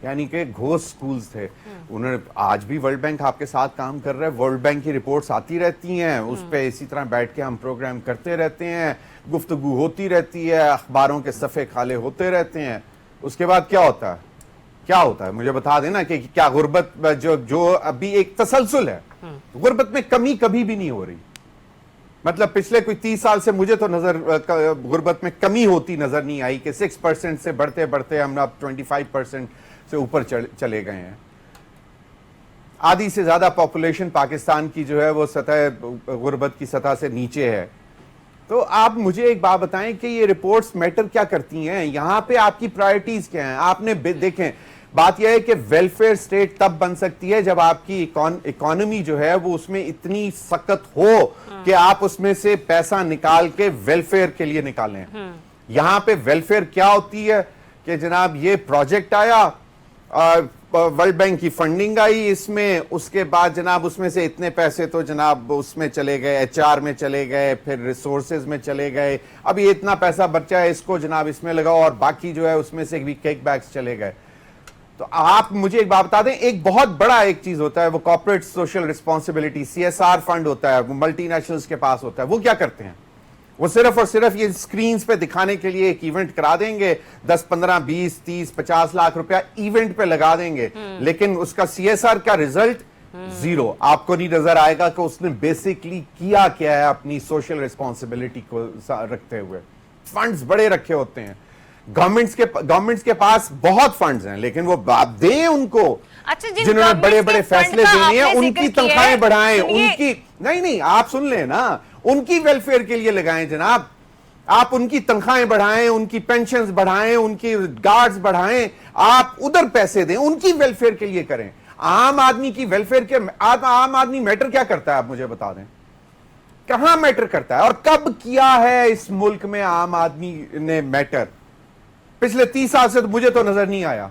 यानी कि घोस्ट स्कूल्स थे। उन्होंने आज भी वर्ल्ड बैंक आपके साथ काम कर रहा है, वर्ल्ड बैंक की रिपोर्ट्स आती रहती हैं, उस पर इसी तरह बैठ के हम प्रोग्राम करते रहते हैं, गुफ्तगू होती रहती है, अखबारों के सफ़े खाले होते रहते हैं। उसके बाद क्या होता है? क्या होता है मुझे बता देना कि क्या गुर्बत जो अभी एक तसलसल है, गुर्बत में कमी कभी भी नहीं हो रही। मतलब पिछले कोई 30 साल से मुझे तो गुर्बत में कमी होती नजर नहीं आई कि 6% से बढ़ते बढ़ते हम अब 25% से ऊपर चले गए हैं। आधी से ज्यादा पॉपुलेशन पाकिस्तान की जो है वो सतह गुर्बत की सतह से नीचे है। तो आप मुझे एक बात बताएं कि ये रिपोर्ट्स मैटर क्या करती हैं? यहाँ पे आपकी प्रायोरिटीज क्या हैं? आपने देखें, बात यह है कि वेलफेयर स्टेट तब बन सकती है जब आपकी इकोनॉमी जो है वो उसमें इतनी सख्त हो कि आप उसमें से पैसा निकाल के वेलफेयर के लिए निकालें। यहाँ पे वेलफेयर क्या होती है कि जनाब ये प्रोजेक्ट आया, वर्ल्ड बैंक की फंडिंग आई इसमें, उसके बाद जनाब उसमें से इतने पैसे तो जनाब उसमें चले गए, HR में चले गए, फिर रिसोर्सेज में चले गए, अब ये इतना पैसा बचा है इसको जनाब इसमें लगाओ, और बाकी जो है उसमें से भी किक बैक्स चले गए। तो आप मुझे एक बात बता दें, एक बहुत बड़ा एक चीज होता है वो corporate social responsibility, CSR fund होता है, वो मल्टीनेशनल्स के पास होता है। वो क्या करते हैं? वो सिर्फ और सिर्फ ये स्क्रीन्स पे दिखाने के लिए एक इवेंट करा देंगे, 10, 15, 20, 30, 50 लाख रुपया इवेंट पे लगा देंगे, लेकिन उसका CSR का रिजल्ट जीरो। आपको नहीं नजर आएगा कि उसने बेसिकली किया क्या है अपनी सोशल रिस्पॉन्सिबिलिटी को रखते हुए। फंड्स बड़े रखे होते हैं, गवर्नमेंट्स के पास बहुत फंड्स हैं, लेकिन वो दें उनको। अच्छा, जिन्होंने बड़े बड़े फैसले देने हैं उनकी तनख्वाहें बढ़ाएं, उनकी नहीं आप सुन लें ना, उनकी वेलफेयर के लिए लगाएं जनाब। आप उनकी तनख्वाहें बढ़ाएं, उनकी पेंशन्स बढ़ाएं, उनकी गार्ड्स बढ़ाएं, आप उधर पैसे दें, उनकी वेलफेयर के लिए करें। आम आदमी की वेलफेयर के आम आदमी मैटर क्या करता है? आप मुझे बता दें कहां मैटर करता है और कब किया है इस मुल्क में आम आदमी ने मैटर? पिछले 30 साल से तो मुझे तो नजर नहीं आया।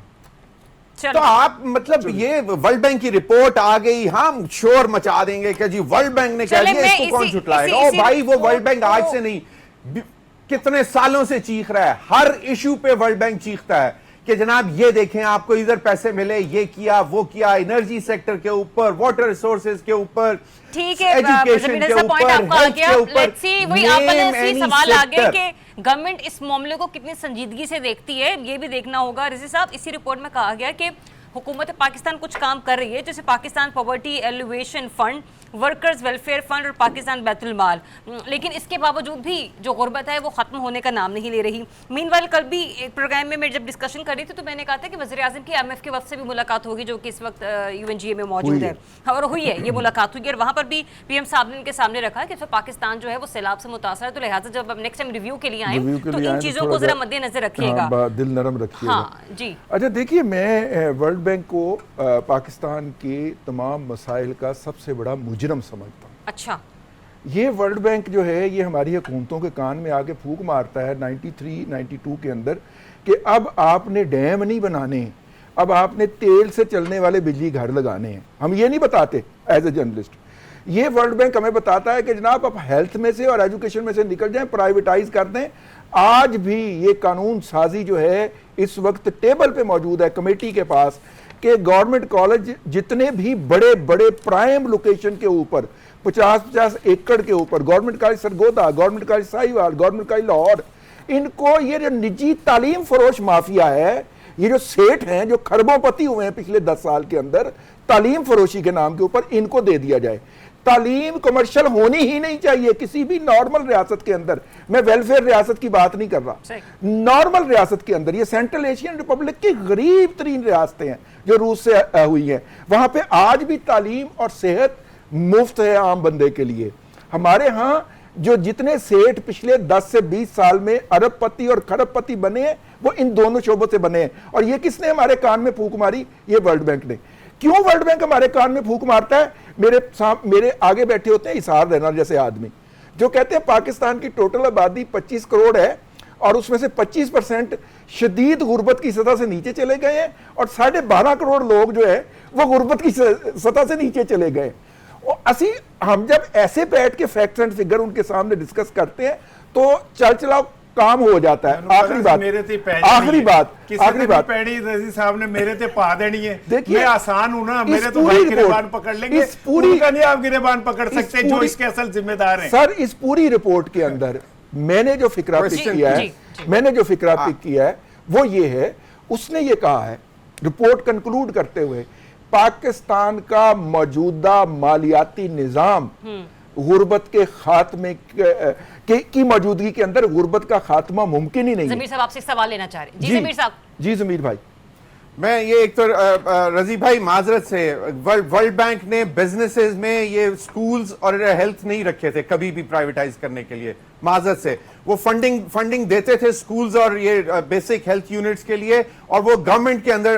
तो आप मतलब ये वर्ल्ड बैंक की रिपोर्ट आ गई, हम शोर मचा देंगे कि जी वर्ल्ड बैंक ने कह दिया, इसको कौन झुटलाएगा? ओ भाई, वो वर्ल्ड बैंक आज से नहीं कितने सालों से चीख रहा है, हर इशू पे वर्ल्ड बैंक चीखता है कि जनाब ये देखें आपको इधर पैसे मिले, ये किया वो किया, एनर्जी सेक्टर के ऊपर, वाटर रिसोर्सेज के ऊपर, ठीक है, एजुकेशन के ऊपर, हेल्थ के ऊपर। सवाल आ गया कि गवर्नमेंट इस मामले को कितनी संजीदगी से देखती है, ये भी देखना होगा। रिजवी साहब, इसी रिपोर्ट में कहा गया कि हुकूमत पाकिस्तान कुछ काम कर रही है, जैसे Pakistan poverty alleviation fund, workers welfare fund और पाकिस्तान बैतुल माल, लेकिन इसके बावजूद भी जो गुर्बत है वो खत्म होने का नाम नहीं ले रही। मीनवाइल कल भी एक प्रोग्राम में मैं जब डिस्कशन कर रही थी तो मैंने कहा था कि वज़ीर आज़म की IMF के वक्त से भी मुलाकात होगी, जो कि इस वक्त UNGA में मौजूद है, और हुई है ये मुलाकात हुई, और वहाँ पर भी PM साहब ने इनके सामने रखा कि पाकिस्तान जो है वो सैलाब से मुतासर है, तो लिहाजा जब अब नेक्स्ट टाइम रिव्यू के लिए आए तो इन चीज़ों को जरा मद्देनजर रखिएगा, दिल नरम रखिएगा। हाँ जी। अच्छा देखिए, मैं वर्ल्ड बैंक को पाकिस्तान के तमाम मसाइल का सबसे बड़ा मुजरम समझता हूँ। अच्छा, ये वर्ल्ड बैंक जो है ये हमारी हुकूमतों के कान में आके फूंक मारता है 93-92 के अंदर कि अब आपने डैम नहीं बनाने, अब आपने तेल से चलने वाले बिजली घर लगाने हैं। हम ये नहीं बताते एज ए जर्नलिस्ट, ये वर्ल्ड बैंक हमें बताता है कि जनाब आप हेल्थ में से और एजुकेशन में से निकल जाएं, प्राइवेटाइज कर दें। आज भी ये कानून साजी जो है इस वक्त टेबल पे मौजूद है कमेटी के पास कि गवर्नमेंट कॉलेज जितने भी बड़े बड़े प्राइम लोकेशन के ऊपर 50-50 एकड़ के ऊपर, government college Sargodha, government college Sahiwal, government college Lahore, इनको ये जो निजी तालीम फरोश माफिया है, ये जो सेठ हैं जो खरबों पति हुए हैं पिछले 10 साल के अंदर तालीम फरोशी के नाम के ऊपर, इनको दे दिया जाए। तालीम कमर्शियल होनी ही नहीं चाहिए किसी भी नॉर्मल रियासत के अंदर। मैं वेलफेयर रियासत की बात नहीं कर रहा, नॉर्मल रियासत के अंदर। ये सेंट्रल एशियन रिपब्लिक की गरीब तरीन रियासतें हैं जो रूस से हुई हैं, वहां पे आज भी तालीम और सेहत मुफ्त है आम बंदे के लिए। हमारे यहाँ जो जितने सेठ पिछले 10 से 20 साल में अरबपति और खरबपति बने हैं वो इन दोनों शोबों से बने हैं। और ये किसने हमारे कान में फूंक मारी? ये वर्ल्ड बैंक ने। क्यों वर्ल्ड बैंक हमारे कान में फूंक मारता है? मेरे आगे बैठे होते हैं इसार रहना जैसे आदमी जो कहते हैं पाकिस्तान की टोटल आबादी 25 करोड़ है और उसमें से 25% शदीद गुर्बत की सतह से नीचे चले गए हैं और 12.5 करोड़ लोग जो है वो गुर्बत की सतह से नीचे चले गए। असी हम जब ऐसे बैठ के फैक्ट्स एंड फिगर उनके सामने डिस्कस करते हैं तो चल चलाओ काम हो जाता है। आखिरी बात पैड़ी रजी साहब ने मेरे ते पा देनी है। देखिए मैं आसान हूं ना, मेरे तो भाई गिरेबान पकड़ लेंगे, उनका नहीं आप गिरेबान पकड़ सकते जो इसके असल जिम्मेदार हैं। सर इस पूरी रिपोर्ट के अंदर मैंने जो फिक्रा पिक किया है वो ये है, उसने ये कहा है रिपोर्ट कंक्लूड करते हुए, पाकिस्तान का मौजूदा मालियाती निजाम गुर्बत के खात्मे की मौजूदगी के अंदर गुर्बत का खात्मा मुमकिन ही नहीं है। जमीर साहब आपसे सवाल लेना चाह रहे हैं। जी जमीर साहब। जी जमीर भाई, मैं ये एक तो रजी भाई माजरत से, वर्ल्ड बैंक ने बिजनेसेस में ये स्कूल्स और हेल्थ नहीं रखे थे कभी भी प्राइवेटाइज करने के लिए। माजरत से वो फंडिंग देते थे स्कूल्स और ये बेसिक हेल्थ यूनिट्स के लिए, और वो गवर्नमेंट के अंदर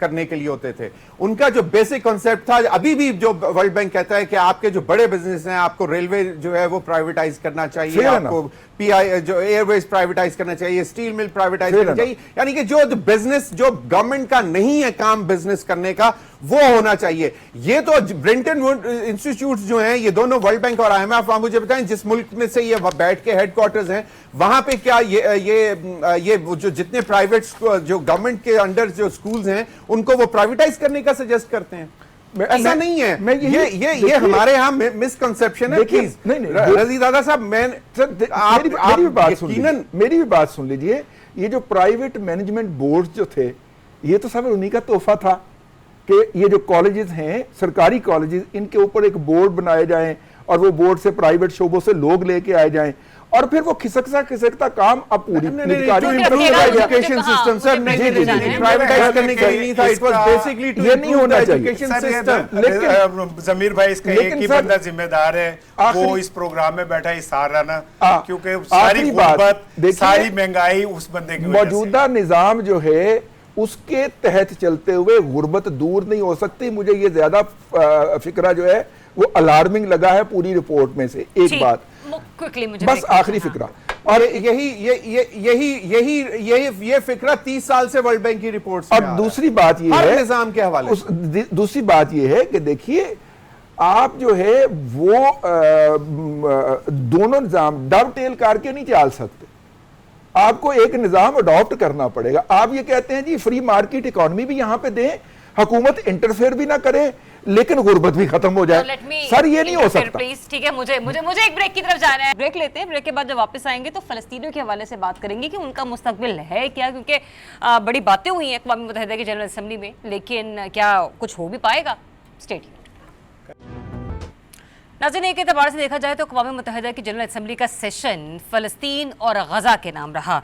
करने के लिए होते थे। उनका जो बेसिक कॉन्सेप्ट था, अभी भी जो वर्ल्ड बैंक कहता है कि आपके जो बड़े बिजनेस हैं आपको रेलवे जो है वो प्राइवेटाइज करना चाहिए, आपको पीआई जो एयरवेज प्राइवेटाइज करना चाहिए, स्टील मिल प्राइवेटाइज करना चाहिए, यानी कि जो बिजनेस जो गवर्नमेंट का नहीं है काम बिजनेस करने का वो होना चाहिए। ये तो ब्रेंटन वुड इंस्टीट्यूट जो हैं ये दोनों वर्ल्ड बैंक और IMF, आप मुझे बताएं जिस मुल्क में से ये बैठ के हेडक्वार्टर्स हैं वहां पे क्या ये जो जितने प्राइवेट जो गवर्नमेंट के अंडर जो स्कूल्स हैं उनको वो प्राइवेटाइज करने का सजेस्ट करते हैं? ऐसा नहीं है। ये हमारे यहाँ मिसकंसेप्शन है। प्लीज रजी दादा साहब, मेरी भी बात सुन लीजिए। ये जो प्राइवेट मैनेजमेंट बोर्ड जो थे ये तो सब उन्हीं का तोहफा था कि ये जो कॉलेजेस हैं सरकारी कॉलेजेस, इनके ऊपर एक बोर्ड बनाए जाएं और वो बोर्ड से प्राइवेट शोबों से लोग लेके आए जाएं और फिर वो खिसकता काम अब पूरी एजुकेशन सिस्टम सर प्राइवेटाइज करने के लिए नहीं था, इट वाज बेसिकली टू ये नहीं होना चाहिए एजुकेशन सिस्टम। लेकिन जमीर भाई इसका एक ही बंदा जिम्मेदार है, वो इस प्रोग्राम में बैठा इसार राना, क्योंकि सारी गुर्बत सारी महंगाई उस बंदे की वजह से। मौजूदा निजाम जो है उसके तहत चलते हुए गुर्बत दूर नहीं हो सकती। मुझे ये ज्यादा फिक्रा जो है वो अलार्मिंग लगा है पूरी रिपोर्ट में से। एक बात मुझे बस आखिरी फिक्रा, और ये फिक्रा 30 साल से वर्ल्ड बैंक की रिपोर्ट से। और दूसरी बात ये है निजाम के हवाले, दूसरी बात ये है कि देखिए आप जो है वो दोनों निजाम डबटेल करके नहीं चल सकते, आपको एक निजाम अडॉप्ट करना पड़ेगा। आप ये कहते हैं जी फ्री मार्केट इकोनॉमी भी यहां पे दें, हुकूमत इंटरफेयर भी ना करे लेकिन गुर्बत भी खत्म हो जाए। सर ये नहीं हो सकता। ठीक है, मुझे एक ब्रेक की तरफ जाना है। ब्रेक लेते हैं, ब्रेक के बाद जब वापस आएंगे तो फलस्तीनियों के हवाले से बात करेंगे कि उनका मुस्तकबिल है क्या, क्योंकि बड़ी बातें हुई हैं अक़वाम मुत्तहिदा की जनरल असेंबली में, लेकिन क्या कुछ हो भी पाएगा? Stay tuned. नाज़रीन, एक एतबार से देखा जाए तो अक़वाम मुत्तहिदा की जनरल असेंबली का सेशन फ़लस्तीन और गज़ा के नाम रहा,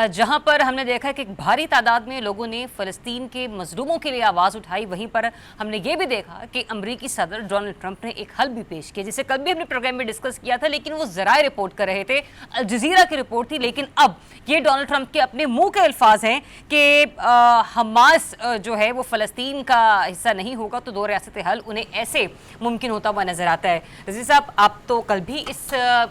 जहां पर हमने देखा कि एक भारी तादाद में लोगों ने फ़लस्तीन के मज़लूमों के लिए आवाज़ उठाई। वहीं पर हमने ये भी देखा कि अमरीकी सदर डोनाल्ड ट्रंप ने एक हल भी पेश किया, जिसे कल भी हमने प्रोग्राम में डिस्कस किया था, लेकिन वो ज़राए रिपोर्ट कर रहे थे, अल जज़ीरा की रिपोर्ट थी। लेकिन अब ये डोनाल्ड ट्रंप के अपने मुँह के अल्फाज हैं कि हमास जो है वो फ़लस्तीन का हिस्सा नहीं होगा तो 2 रियासती हल उन्हें ऐसे मुमकिन होता हुआ नजर आता है। रज़ी साहब, आप तो कल भी इस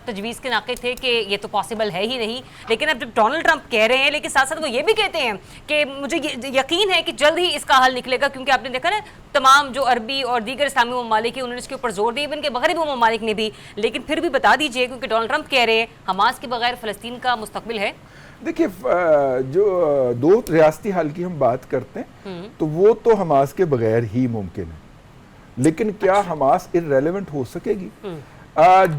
तजवीज़ के नाक़िद थे कि ये तो पॉसिबल है ही नहीं, लेकिन अब जब डोनाल्ड ट्रंप कह रहे हैं, लेकिन साथ साथ वो ये भी कहते हैं कि मुझे यकीन है कि जल्द ही इसका हल निकलेगा, क्योंकि आपने देखा ना तमाम जो अरबी और दीगर इस्लामी ममालिक हैं उन्होंने इसके ऊपर जोर दिया, इवन के मगरिबी ममालिक ने भी। लेकिन फिर भी बता दीजिए, क्योंकि डोनाल्ड ट्रंप कह रहे हैं हमास के बगैर फ़लस्तीन का मुस्तकबिल है। देखिए, जो 2 रियासती हल की हम बात करते हैं तो वो तो हमास के बगैर ही मुमकिन है, लेकिन क्या हमास इररेलेवेंट हो सकेगी?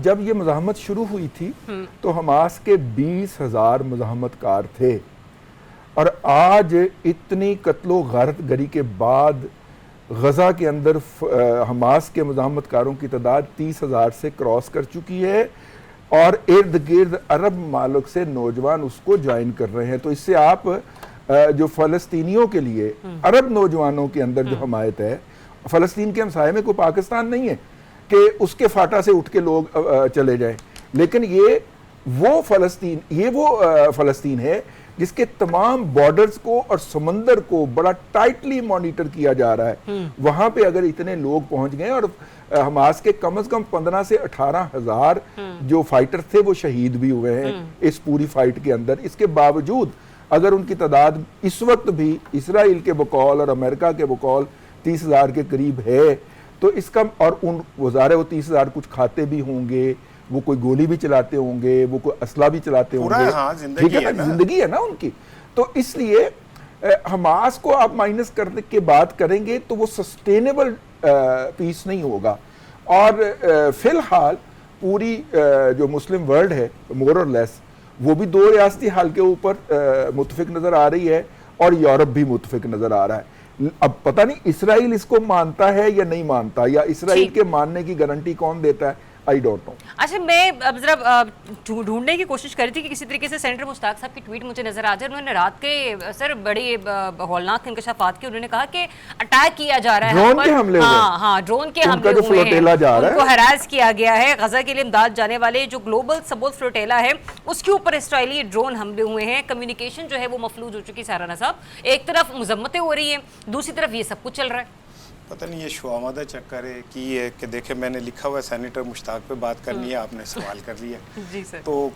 जब ये मज़ाहमत शुरू हुई थी तो हमास के 20,000 मुज़ाहमतकार थे, और आज इतनी कत्लो गारत गरी के बाद गजा के अंदर हमास के मुज़ाहमतकारों की तादाद 30,000 से क्रॉस कर चुकी है और इर्द गिर्द अरब मालिक से नौजवान उसको ज्वाइन कर रहे हैं। तो इससे आप जो फ़लस्तीनियों के लिए अरब नौजवानों के अंदर जो हमायत है, फ़लस्तीन के हमसाये में कोई पाकिस्तान नहीं है कि उसके फाटा से उठ के लोग चले जाएं, लेकिन ये वो फ़लस्तीन है जिसके तमाम बॉर्डर्स को और समंदर को बड़ा टाइटली मॉनिटर किया जा रहा है। वहां पे अगर इतने लोग पहुंच गए और हमास के कम से कम 15 से 18,000 जो फाइटर थे वो शहीद भी हुए हैं इस पूरी फाइट के अंदर, इसके बावजूद अगर उनकी तादाद इस वक्त भी इसराइल के बकौल और अमेरिका के बकौल 30,000 के करीब है, तो इसका और उन वज़ारे वो 30,000 कुछ खाते भी होंगे, वो कोई गोली भी चलाते होंगे, वो कोई असला भी चलाते होंगे, हाँ, ठीक है ना, जिंदगी है ना उनकी। तो इसलिए हमास को आप माइनस करने के बात करेंगे तो वो सस्टेनेबल पीस नहीं होगा। और फिलहाल पूरी जो मुस्लिम वर्ल्ड है मोर और लेस वो भी 2 रियासती हल के ऊपर मुतफिक नजर आ रही है और यूरोप भी मुतफिक नजर आ रहा है। अब पता नहीं इसराइल इसको मानता है या नहीं मानता, या इसराइल के मानने की गारंटी कौन देता है, आई डोंट नो। अच्छा, मैं अब जरा ढूंढने की कोशिश कर रही थी कि किसी तरीके से सेनेटर मुश्ताक साहब की ट्वीट मुझे नजर आ जाए। उन्होंने रात के सर बड़ी हौलनाक इंकशाफात की, उन्होंने कहा कि अटैक किया जा रहा है, ड्रोन के हमले हुए, हाँ ड्रोन के हमले जो हुए हैं, उनको हरास किया गया है। गजा के लिए इमदाद जाने वाले जो ग्लोबल सपोर्ट फ्लोटेला है उसके ऊपर इसराइली ड्रोन हमले हुए हैं। कम्युनिकेशन जो है वो मफलूज हो चुकी है। साराना साहब, एक तरफ मुजम्मतें हो रही हैं, दूसरी तरफ ये सब कुछ चल रहा है। पता नहीं ये शुआमदा चक्कर है कि ये कि देखे मैंने लिखा हुआ है सेनेटर मुश्ताक पे बात करनी है, आपने सवाल कर लिया। जी सर। तो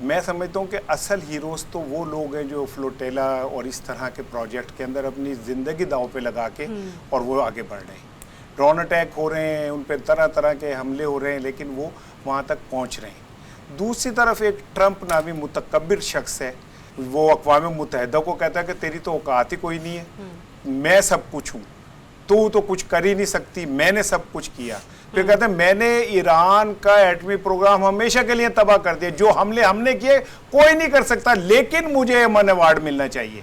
मैं समझता हूँ कि असल हीरोज़ तो वो लोग हैं जो फ्लोटेला और इस तरह के प्रोजेक्ट के अंदर अपनी ज़िंदगी दांव पे लगा के और वो आगे बढ़ रहे हैं। ड्रोन अटैक हो रहे हैं, उन पर तरह तरह के हमले हो रहे हैं, लेकिन वो वहाँ तक पहुँच रहे हैं। दूसरी तरफ एक ट्रंप नामी मुतकब्बिर शख्स है, वो अक़वाम मुत्तहिदा को कहता है कि तेरी तो औकात ही कोई नहीं है, मैं सब कुछ हूँ, तू तो कुछ कर ही नहीं सकती, मैंने सब कुछ किया। फिर कहते हैं मैंने ईरान का एटमी प्रोग्राम हमेशा के लिए तबाह कर दिया, जो हमले हमने किए कोई नहीं कर सकता, लेकिन मुझे अमन अवार्ड मिलना चाहिए।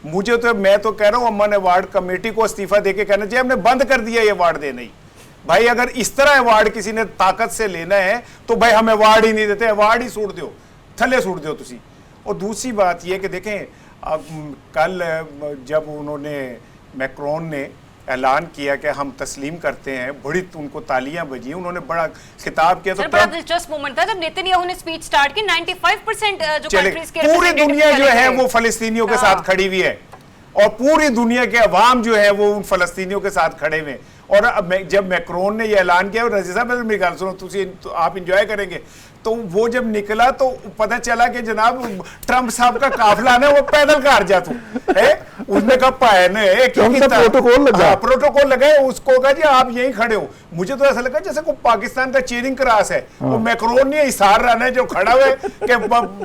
मुझे तो, मैं तो कह रहा हूँ अमन अवार्ड कमेटी को इस्तीफा देके कहना चाहिए हमने बंद कर दिया ये अवार्ड देना ही। भाई अगर इस तरह अवार्ड किसी ने ताकत से लेना है तो भाई हम अवार्ड ही नहीं देते, अवार्ड ही सूट दो, थले सूट दो तुसी। और दूसरी बात ये कि देखें, अब कल जब उन्होंने मैक्रोन ने ऐलान किया कि हम तस्लीम करते हैं, बड़ी उनको तालियां बजी, उन्होंने बड़ा खिताब किया। तो बड़ा दिलचस्प मोमेंट था जब नेतन्याहू ने स्पीच स्टार्ट की। 95% जो कंट्रीज के पूरी दुनिया जो है वो फलस्तीनियों के साथ खड़ी हुई है और पूरी दुनिया के अवाम जो है वो उन फलस्तीनियों के साथ खड़े हुए। और अब जब मैक्रोन ने ये ऐलान किया, रज़ी साहब मेरी गाल सुनो, तो आप इंजॉय करेंगे, तो वो जब निकला तो पता चला कि जनाब ट्रंप साहब का काफिला ना वो पैदल कार जाता है। उसने कहा पायन प्रोटोकॉल लगा है, उसको कहा जी आप यहीं खड़े हो। मुझे तो ऐसा लगा जैसे को पाकिस्तान का चीयरिंग क्रास है, वो मैक्रोन ने इशार रहना है जो खड़ा हुआ है कि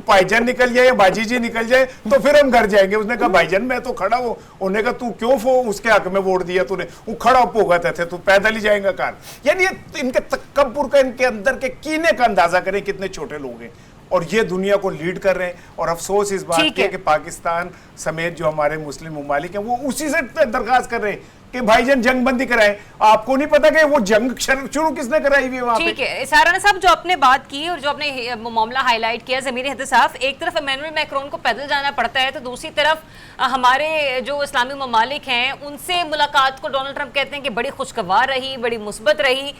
भाईजान निकल जाए, बाजी जी निकल जाए तो फिर हम घर जाएंगे। उसने कहा भाईजान मैं तो खड़ा हूँ। उन्होंने कहा तू क्यों उसके हक में वोट दिया तूने, वो खड़ा पोगते थे, तू पैदल ही जाएगा कार। यानी इनके तकब्बुर का, इनके अंदर के कीने का अंदाजा करें कितने छोटे लोग हैं और ये दुनिया को लीड कर रहे हैं। और अफसोस इस बात की है कि पाकिस्तान समेत जो हमारे मुस्लिम मुमालिक हैं वो उसी से दरखास्त कर रहे हैं कि भाईजान जंग बंदी कराएं। आपको नहीं पता कि वो जंग शुरू किसने कराई हुई है वहां पे? ठीक है साराना साहब, जो आपने बात की और जो आपने मामला हाईलाइट किया ज़मीरी हद साफ, एक तरफ इमैनुअल मैक्रोन को पैदल जाना पड़ता है तो दूसरी तरफ हमारे जो इस्लामी ममालिक हैं उनसे मुलाकात को डोनाल्ड ट्रंप कहते हैं कि बड़ी खुशगवार रही, बड़ी मुस्बत रही।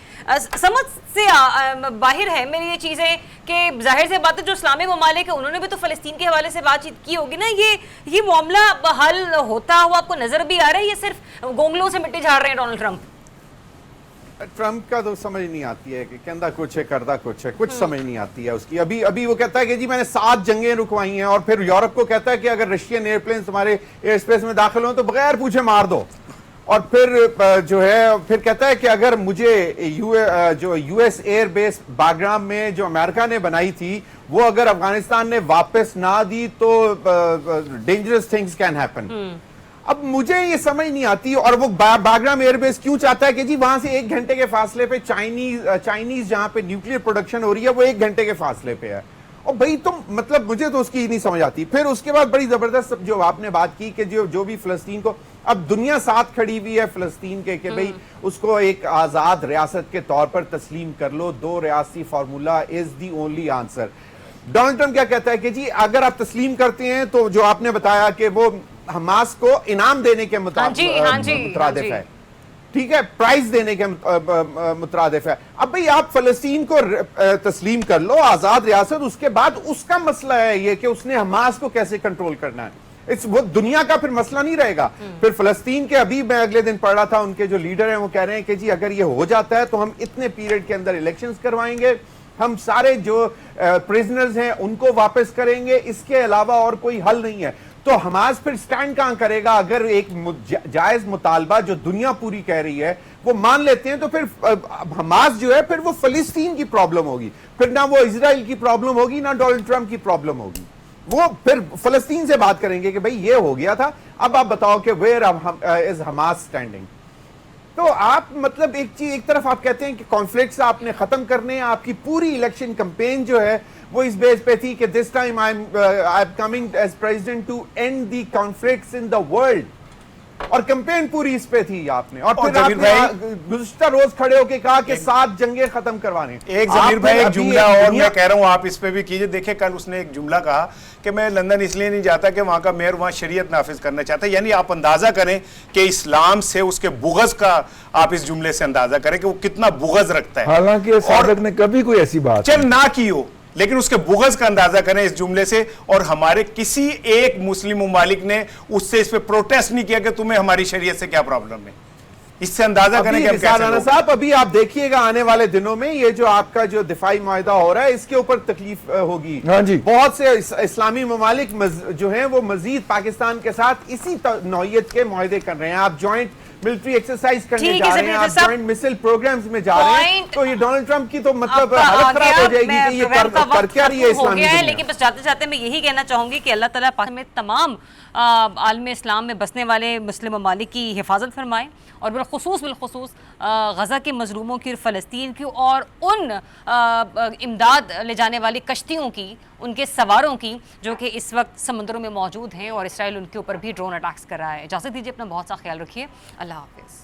समझ से बाहर है मेरी ये चीज़ें कि जाहिर से बात है जो इस्लामी ममालिक है उन्होंने भी तो फ़लस्तीन के हवाले से बातचीत की होगी ना। ये मामला हल होता हुआ आपको नजर भी आ रहा है, ये सिर्फ गोंगलों से मिट्टी झाड़ रहे हैं डोनाल्ड ट्रंप? ट्रंप का तो समझ नहीं आती है कि कहता कुछ है करता कुछ है, कुछ समझ नहीं आती है उसकी। अभी वो कहता है कि जी मैंने 7 जंगें रुकवाई हैं और फिर यूरोप को कहता है कि अगर रशियन एयरप्लेन हमारे एयर स्पेस में दाखिल हो तो बगैर पूछे मार दो। और फिर जो है फिर कहता है कि अगर मुझे जो यूएस एयर बेस बाग्राम में जो अमेरिका ने बनाई थी वो अगर अफगानिस्तान ने वापस ना दी तो डेंजरस थिंग्स कैन हैपन। अब मुझे ये समझ नहीं आती। और वो बाग्राम एयरबेस क्यों चाहता है कि जी वहां से 1 घंटे के फासले पे चाइनीज जहां पे न्यूक्लियर प्रोडक्शन हो रही है वो 1 घंटे के फासले पे है। और भाई तुम मतलब मुझे तो उसकी नहीं समझ आती। फिर उसके बाद बड़ी जबरदस्त जो आपने बात की कि जो भी फलस्तीन को, अब दुनिया साथ खड़ी हुई है फिलिस्तीन के कि भाई उसको एक आजाद रियासत के तौर पर तस्लीम कर लो, 2 रियासती formula is the only answer. Donald Trump क्या कहता है कि जी अगर आप तस्लीम करते हैं तो जो आपने बताया कि वो हमास को इनाम देने के मुताबिक है, ठीक है, प्राइस देने के मुतरादिफ है। अब भाई आप फलस्तीन को तस्लीम कर लो, आजाद रियासत, उसके बाद उसका मसला है ये कि उसने हमास को कैसे कंट्रोल करना है। वो दुनिया का फिर मसला नहीं रहेगा। फिर फलस्तीन के, अभी मैं अगले दिन पढ़ रहा था, उनके जो लीडर हैं वो कह रहे हैं कि जी अगर ये हो जाता है तो हम इतने पीरियड के अंदर इलेक्शंस करवाएंगे, हम सारे जो प्रिजनर्स हैं उनको वापस करेंगे, इसके अलावा और कोई हल नहीं है। तो हमास फिर स्टैंड कहां करेगा? अगर एक जायज मुतालबा जो दुनिया पूरी कह रही है वो मान लेते हैं तो फिर हमास जो है फिर वो फलस्तीन की प्रॉब्लम होगी, फिर ना वो इजराइल की प्रॉब्लम होगी, ना डोनाल्ड ट्रंप की प्रॉब्लम होगी। वो फिर फलस्तीन से बात करेंगे कि भाई ये हो गया था, अब आप बताओ कि वेयर इज हमास स्टैंडिंग। तो आप मतलब एक तरफ आप कहते हैं कि कॉन्फ्लिक्ट्स आपने खत्म करने हैं, आपकी पूरी इलेक्शन कैंपेन जो है वो इस बेस पे थी कि this time I am coming as president to end the conflicts in the world, और कैंपेन पूरी इस पे थी आपने। और फिर आपने गुज़िश्ता रोज खड़े होकर कहा कि 7 जंगें खत्म करवाने। एक जमीर भाई एक जुमला और मैं कह रहा हूं आप इस पे भी कीजिए। देखिए कल उसने एक जुमला कहा कि मैं लंदन इसलिए नहीं जाता कि वहां का मेयर वहां शरीयत नाफिज करना चाहता है। यानी आप अंदाजा करें कि इस्लाम से उसके बुग़्ज़ का, आप इस जुमले से अंदाजा करें कि वो कितना बुग़्ज़ रखता है। हालांकि सादक ने कभी कोई ऐसी बात चल ना की हो, लेकिन उसके बुग़्ज़ का अंदाजा करें इस जुमले से। और हमारे किसी एक मुस्लिम मुमालिक ने उससे इस पे प्रोटेस्ट नहीं किया कि तुम्हें हमारी शरीयत से क्या प्रॉब्लम है। इससे अंदाजा करें कि हम कैसे लोग। साहब अभी आप देखिएगा आने वाले दिनों में ये जो आपका जो दिफाई मुआहदा हो रहा है इसके ऊपर तकलीफ होगी। हाँ जी, बहुत से इस्लामी ममालिक जो हैं वो मजीद पाकिस्तान के साथ इसी नौयत के मुआहदे कर रहे हैं। आप जॉइंट मिलिट्री एक्सरसाइज करने जा रहे हैं, आप जॉइंट मिसाइल प्रोग्राम्स में जा रहे हैं, तो ये डोनाल्ड ट्रंप की तो मतलब हालत खराब हो जाएगी कि ये कर क्या रही है इस्लामी दुनिया। लेकिन बस जाते जाते मैं यही कहना चाहूंगी कि अल्लाह ताला पाक में तमाम आलम इस्लाम में बसने वाले मुस्लिम ममालिक की हिफाजत फरमाए, और बिलखुसूस गज़ा के मजलूमों की, फ़लस्तीन की, और उन इमदाद ले जाने वाली कश्तियों की, उनके सवारों की जो कि इस वक्त समुद्रों में मौजूद हैं, और इसराइल उनके ऊपर भी ड्रोन अटैक्स कर रहा है। इजाज़त दीजिए, अपना बहुत सा ख्याल रखिए। अल्लाह हाफ़िज़।